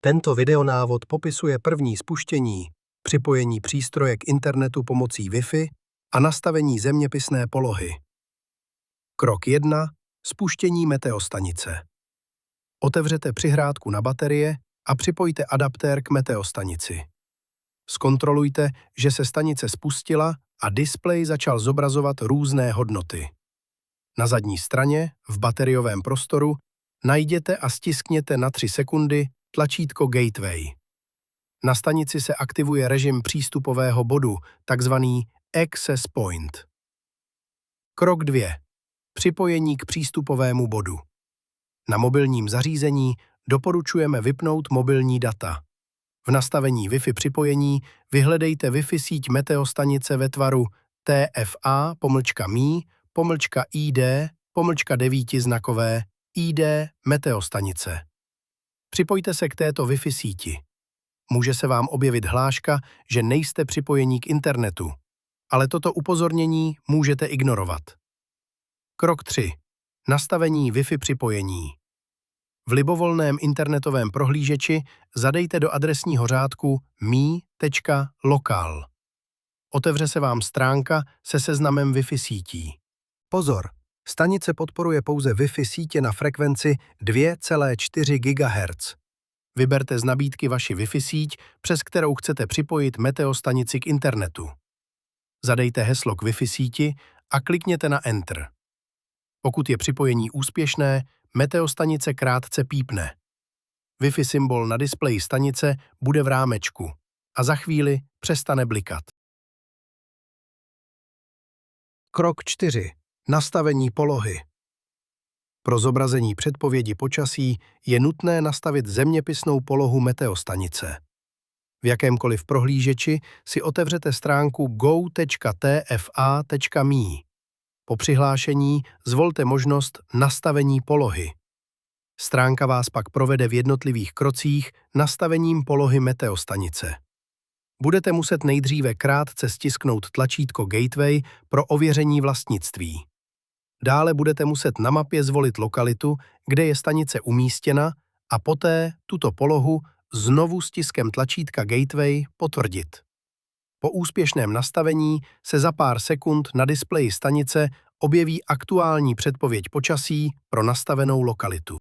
Tento videonávod popisuje první spuštění, připojení přístroje k internetu pomocí Wi-Fi a nastavení zeměpisné polohy. Krok 1. Spuštění meteostanice. Otevřete přihrádku na baterie a připojte adaptér k meteostanici. Zkontrolujte, že se stanice spustila a displej začal zobrazovat různé hodnoty. Na zadní straně, v bateriovém prostoru, najděte a stiskněte na 3 sekundy tlačítko Gateway. Na stanici se aktivuje režim přístupového bodu, takzvaný Access Point. Krok 2. Připojení k přístupovému bodu. Na mobilním zařízení doporučujeme vypnout mobilní data. V nastavení Wi-Fi připojení vyhledejte Wi-Fi síť meteostanice ve tvaru TFA-MI-ID-9znakové ID meteostanice. Připojte se k této Wi-Fi síti. Může se vám objevit hláška, že nejste připojení k internetu, ale toto upozornění můžete ignorovat. Krok 3. Nastavení Wi-Fi připojení. V libovolném internetovém prohlížeči zadejte do adresního řádku mi.local. Otevře se vám stránka se seznamem Wi-Fi sítí. Pozor! Stanice podporuje pouze Wi-Fi sítě na frekvenci 2,4 GHz. Vyberte z nabídky vaši Wi-Fi síť, přes kterou chcete připojit meteostanici k internetu. Zadejte heslo k Wi-Fi síti a klikněte na Enter. Pokud je připojení úspěšné, meteostanice krátce pípne. Wi-Fi symbol na displeji stanice bude v rámečku a za chvíli přestane blikat. Krok 4. Nastavení polohy. Pro zobrazení předpovědi počasí je nutné nastavit zeměpisnou polohu meteostanice. V jakémkoliv prohlížeči si otevřete stránku go.tfa.me. Po přihlášení zvolte možnost nastavení polohy. Stránka vás pak provede v jednotlivých krocích nastavením polohy meteostanice. Budete muset nejdříve krátce stisknout tlačítko Gateway pro ověření vlastnictví. Dále budete muset na mapě zvolit lokalitu, kde je stanice umístěna, a poté tuto polohu znovu stiskem tlačítka Gateway potvrdit. Po úspěšném nastavení se za pár sekund na displeji stanice objeví aktuální předpověď počasí pro nastavenou lokalitu.